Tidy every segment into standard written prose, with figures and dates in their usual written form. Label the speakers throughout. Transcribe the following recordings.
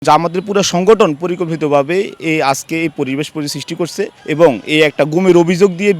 Speaker 1: আমাদের পুরো সংগঠন পরিকল্পিতভাবে আজকে এই পরিবেশ সৃষ্টি করছে এবং এই একটা গুমের অভিযোগ দিয়ে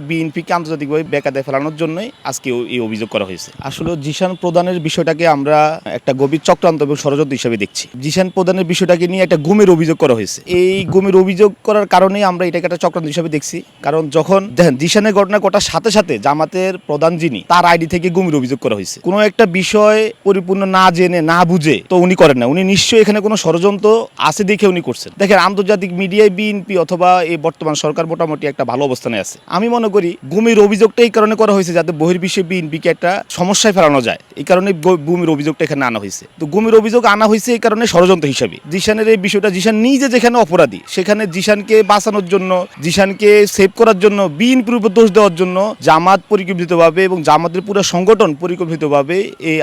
Speaker 1: বিএনপিকে আন্তর্জাতিকভাবে বেকায়দায় ফেলানোর জন্যই আজকে এই অভিযোগ করা হয়েছে। আসলে জিশান প্রদানের বিষয়টাকে আমরা একটা গভীর চক্রান্ত এবং ষড়যন্ত্র হিসেবে দেখছি। জিশান প্রদানের বিষয়টাকে নিয়ে একটা গুমের অভিযোগ করা হয়েছে। এই গুমের অভিযোগ করার কারণে আমরা এটাকে একটা চক্রান্ত হিসেবে দেখছি। কারণ যখন দেখেন জিশানের ঘটনা ঘটার সাথে সাথে জামাতের প্রধান যিনি তার আইডি থেকে গুমের অভিযোগ করা হয়েছে। কোনো একটা বিষয় পরিপূর্ণ না জেনে না বুঝে তো উনি করেন না, উনি নিশ্চয়ই এখানে কোনো ষড়যন্ত্র আছে দেখে উনি করছেন। দেখেন আন্তর্জাতিক মিডিয়ায় বিএনপি অথবা এই বর্তমান সরকার মোটামুটি একটা ভালো অবস্থানে আছে। আমি মনে করি গুমের অভিযোগটা এই কারণে করা হয়েছে যাতে বহির্বিশ্বে বিএনপিকে একটা সমস্যায় ফেলানো যায়, এই কারণে গুমের অভিযোগটা এখানে আনা হয়েছে। তো গুমের অভিযোগ আনা হয়েছে এই কারণে ষড়যন্ত্র হিসাবে। জিশানের এই বিষয়টা জিশান নিজে যেখানে অপরাধী সেখানে জিশানকে বাঁচানোর জন্য, জিশানকে সেভ করার জন্য, বিএনপির উপর দোষ দেওয়ার জন্য জামাত পরিকল্পিতভাবে এবং জামাতের পুরো সংগঠন পরিকল্পিতভাবে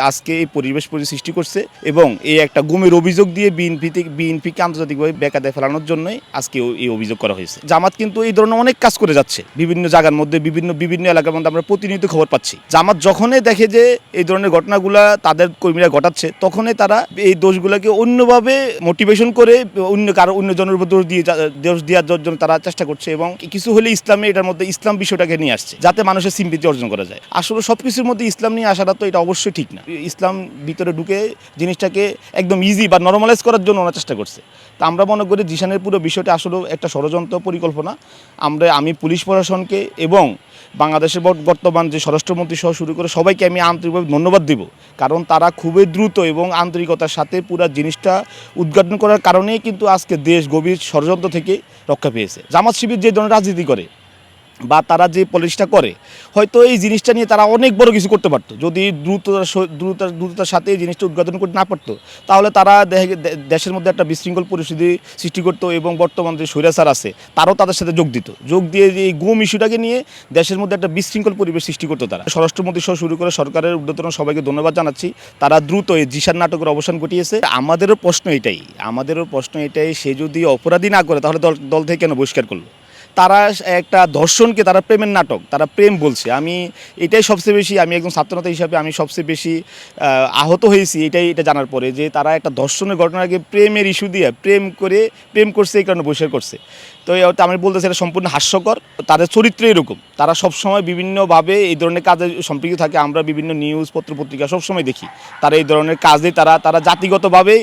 Speaker 1: আজকে এই পরিবেশ সৃষ্টি করছে এবং এই একটা গুমের অভিযোগ দিয়ে বিএনপিকে আন্তর্জাতিকভাবে বেকায়দায় ফেলানোর জন্যই আজকে এই অভিযোগ করা হয়েছে। জামাত কিন্তু এই ধরনের অনেক কাজ করে যাচ্ছে বিভিন্ন জায়গার মধ্যে, বিভিন্ন এলাকার মধ্যে আমরা প্রতিনিয়ত খবর পাচ্ছি। জামাত যখনই দেখে যে এই ধরনের ঘটনাগুলা তাদের কর্মীরা ঘটাচ্ছে তখনই তারা এই দোষগুলোকে অন্যভাবে মোটিভেশন করে অন্য জনের উপর দোষ দেওয়ার জন্য তারা চেষ্টা করছে এবং কিছু হলে ইসলামে এটার মধ্যে ইসলাম বিষয়টাকে নিয়ে আসছে যাতে মানুষের সিম্পিতি অর্জন করা যায়। আসলে সবকিছুর মধ্যে ইসলাম নিয়ে আসাটা তো এটা অবশ্যই ঠিক না। ইসলাম ভিতরে ঢুকে জিনিসটাকে একদম ইজি বা নর্মালাইজ করার জন্য ওরা চেষ্টা করছে। তা আমরা মনে করি জিশানের পুরো বিষয়টা আসলে একটা ষড়যন্ত্র পরিকল্পনা। আমি পুলিশ প্রশাসনকে এবং বাংলাদেশের বর্তমান যে স্বরাষ্ট্রমন্ত্রী সহ শুরু করে সবাইকে আমি আন্তরিকভাবে ধন্যবাদ দিব, কারণ তারা খুবই দ্রুত এবং আন্তরিকতার সাথে পুরো জিনিসটা উদ্ঘাটন করার কারণেই কিন্তু আজকে দেশ গভীর ষড়যন্ত্র থেকে রক্ষা পেয়েছে। জামাত শিবির যে ধরনের রাজনীতি করে বা তারা যে পলিটিক্সটা করে, হয়তো এই জিনিসটা নিয়ে তারা অনেক বড় কিছু করতে পারতো যদি দ্রুততার সাথে এই জিনিসটা উদ্ঘাটন করতে না পারতো। তাহলে তারা দেশের মধ্যে একটা বিশৃঙ্খল পরিস্থিতি সৃষ্টি করতো এবং বর্তমান যে স্বৈরাচার আছে তারাও তাদের সাথে যোগ দিয়ে এই গুম ইস্যুটাকে নিয়ে দেশের মধ্যে একটা বিশৃঙ্খল পরিবেশ সৃষ্টি করতো তারা। স্বরাষ্ট্রমন্ত্রী সহ শুরু করে সরকারের ঊর্ধ্বতন সবাইকে ধন্যবাদ জানাচ্ছি, তারা দ্রুত এই জিশান নাটকের অবসান ঘটিয়েছে। আমাদেরও প্রশ্ন এটাই সে যদি অপরাধী না করে তাহলে দল থেকে কেন বহিষ্কার করলো? তারা একটা ধর্ষণকে তারা প্রেমের নাটক, তারা প্রেম বলছে। আমি একজন ছাত্রনেতা হিসাবে আমি সবচেয়ে বেশি আহত হয়েছি এটা জানার পরে যে তারা একটা ধর্ষণের ঘটনাকে প্রেমের ইস্যু দিয়ে প্রেম করছে, এই কারণে বহিষ্কার করছে। তো আমি বলতেছি এটা সম্পূর্ণ হাস্যকর। তাদের চরিত্র এরকম, তারা সবসময় বিভিন্নভাবে এই ধরনের কাজে সম্পৃক্ত থাকে। আমরা বিভিন্ন নিউজ পত্রিকা সবসময় দেখি তারা এই ধরনের কাজে তারা জাতিগতভাবে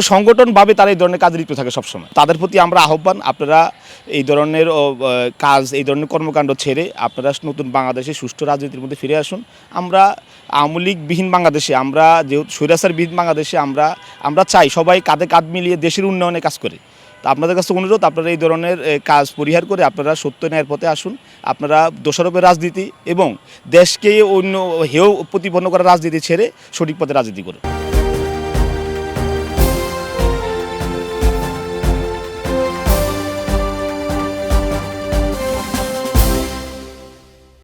Speaker 1: সংগঠনভাবে তারা এই ধরনের কাজে লিপ্ত থাকে সবসময়। তাদের প্রতি আমরা আহ্বান, আপনারা এই ধরনের এই ধরনের কর্মকাণ্ড ছেড়ে আপনারা নতুন বাংলাদেশে সুষ্ঠু রাজনীতির মধ্যে ফিরে আসুন। আমরা আওয়ামী লীগবিহীন বাংলাদেশে, আমরা যেহেতু স্বৈরাচারবিহীন বাংলাদেশে আমরা চাই সবাই কাঁধে কাঁধ মিলিয়ে দেশের উন্নয়নে কাজ করে। তো আপনাদের কাছে অনুরোধ, আপনারা এই ধরনের কাজ পরিহার করে আপনারা সত্য ন্যায়ের পথে আসুন। আপনারা দোষারোপের রাজনীতি এবং দেশকে অন্য হেয় প্রতিপন্ন করার রাজনীতি ছেড়ে সঠিক পথে রাজনীতি করুন।